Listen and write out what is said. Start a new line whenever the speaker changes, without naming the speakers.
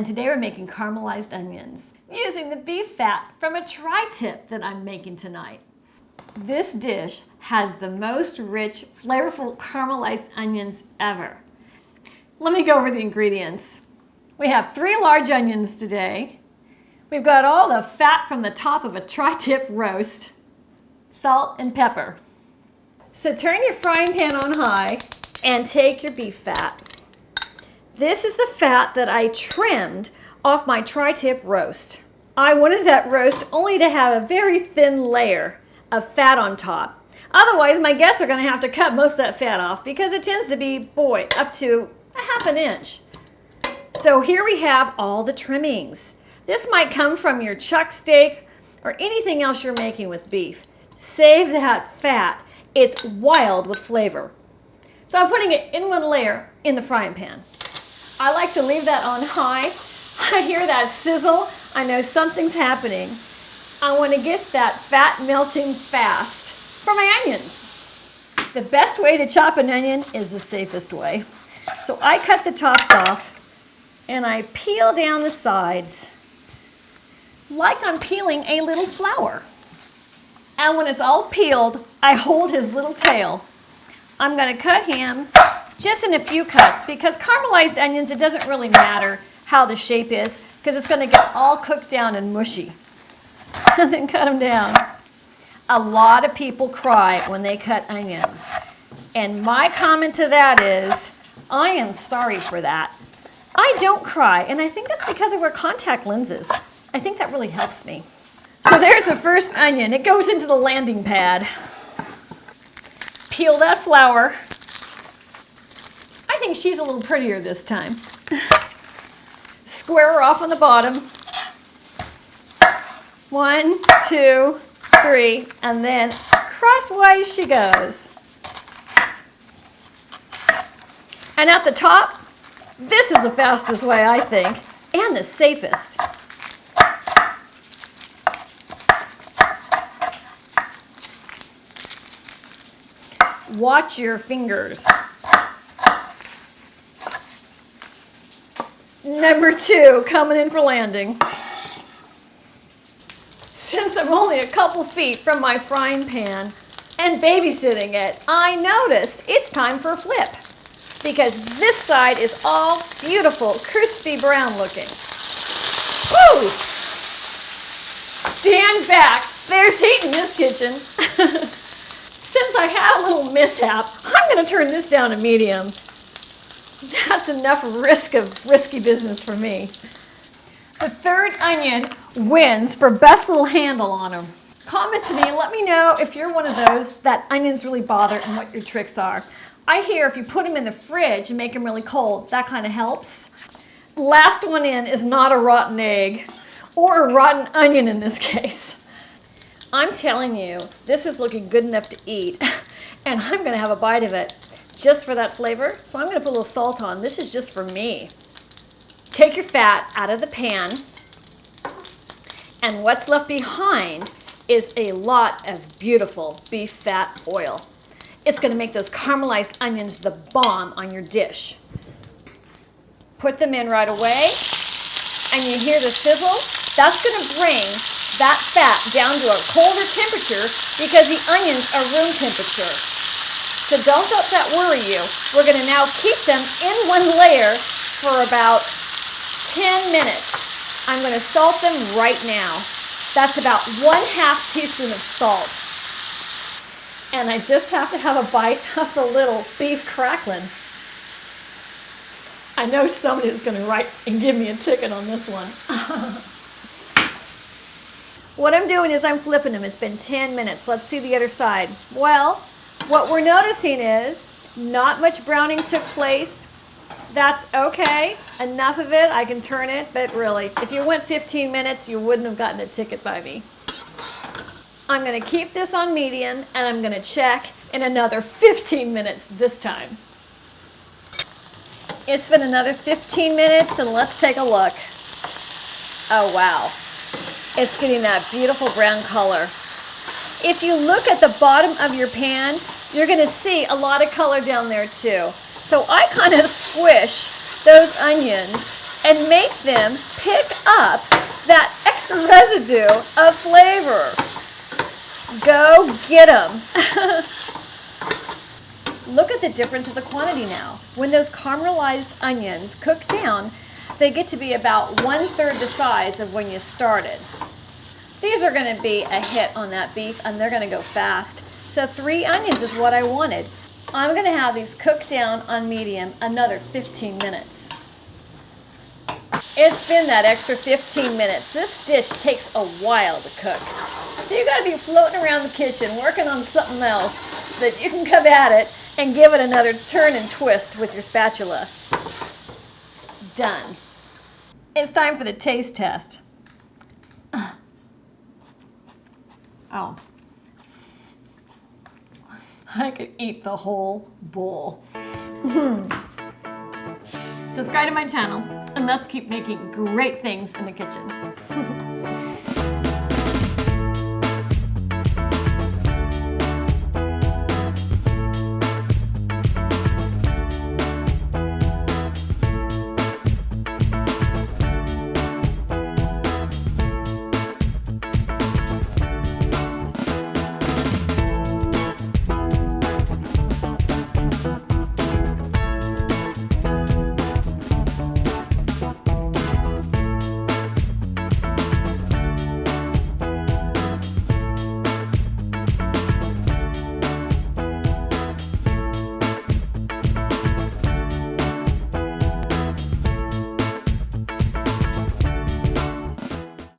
and today we're making caramelized onions using the beef fat from a tri-tip that I'm making tonight. This dish has the most rich, flavorful caramelized onions ever. Let me go over the ingredients. We have 3 large onions today. We've got all the fat from the top of a tri-tip roast, salt and pepper. So turn your frying pan on high and take your beef fat. This is the fat that I trimmed off my tri-tip roast. I wanted that roast only to have a very thin layer of fat on top. Otherwise, my guests are going to have to cut most of that fat off because it tends to be, boy, up to a ½ inch. So here we have all the trimmings. This might come from your chuck steak or anything else you're making with beef. Save that fat. It's wild with flavor. So I'm putting it in one layer in the frying pan. I like to leave that on high. I hear that sizzle. I know something's happening. I want to get that fat melting fast for my onions. The best way to chop an onion is the safest way. So I cut the tops off and I peel down the sides like I'm peeling a little flower. And when it's all peeled, I hold his little tail. I'm going to cut him just in a few cuts because caramelized onions, it doesn't really matter how the shape is because it's going to get all cooked down and mushy. And then cut them down. A lot of people cry when they cut onions. And my comment to that is, I am sorry for that. I don't cry, and I think that's because I wear contact lenses. I think that really helps me. So there's the first onion. It goes into the landing pad. Peel that flower. I think she's a little prettier this time. Square her off on the bottom. 1, 2, 3, and then crosswise she goes. And at the top, this is the fastest way, I think, and the safest. Watch your fingers. Number 2, coming in for landing. Since I'm only a couple feet from my frying pan and babysitting it, I noticed it's time for a flip because this side is all beautiful, crispy brown looking. Woo! Stand back. There's heat in this kitchen. Since I had a little mishap, I'm going to turn this down to medium. That's enough risky business for me. The third onion wins for best little handle on them. Comment to me and let me know if you're one of those that onions really bother and what your tricks are. I hear if you put them in the fridge and make them really cold, that kind of helps. Last one in is not a rotten egg or a rotten onion in this case. I'm telling you, this is looking good enough to eat, and I'm going to have a bite of it just for that flavor. So I'm going to put a little salt on. This is just for me. Take your fat out of the pan, and what's left behind is a lot of beautiful beef fat oil. It's going to make those caramelized onions the bomb on your dish. Put them in right away, and you hear the sizzle. That's going to bring that fat down to a colder temperature because the onions are room temperature. So don't let that worry you. We're going to now keep them in one layer for about 10 minutes. I'm going to salt them right now. That's about 1/2 teaspoon of salt. And I just have to have a bite of the little beef crackling. I know somebody is going to write and give me a ticket on this one. What I'm doing is I'm flipping them. It's been 10 minutes. Let's see the other side. Well, what we're noticing is not much browning took place. That's okay. Enough of it. I can turn it. But really, if you went 15 minutes, you wouldn't have gotten a ticket by me. I'm going to keep this on medium, and I'm going to check in another 15 minutes this time. It's been another 15 minutes, and let's take a look. Oh, wow. It's getting that beautiful brown color. If you look at the bottom of your pan, you're going to see a lot of color down there too. So I kind of squish those onions and make them pick up that extra residue of flavor. Go get them. Look at the difference of the quantity now. When those caramelized onions cook down, they get to be about 1/3 the size of when you started. These are going to be a hit on that beef, and they're going to go fast. So 3 onions is what I wanted. I'm going to have these cook down on medium another 15 minutes. It's been that extra 15 minutes. This dish takes a while to cook. So you got to be floating around the kitchen working on something else so that you can come at it and give it another turn and twist with your spatula. Done. It's time for the taste test. Oh. I could eat the whole bowl. Subscribe to my channel and let's keep making great things in the kitchen.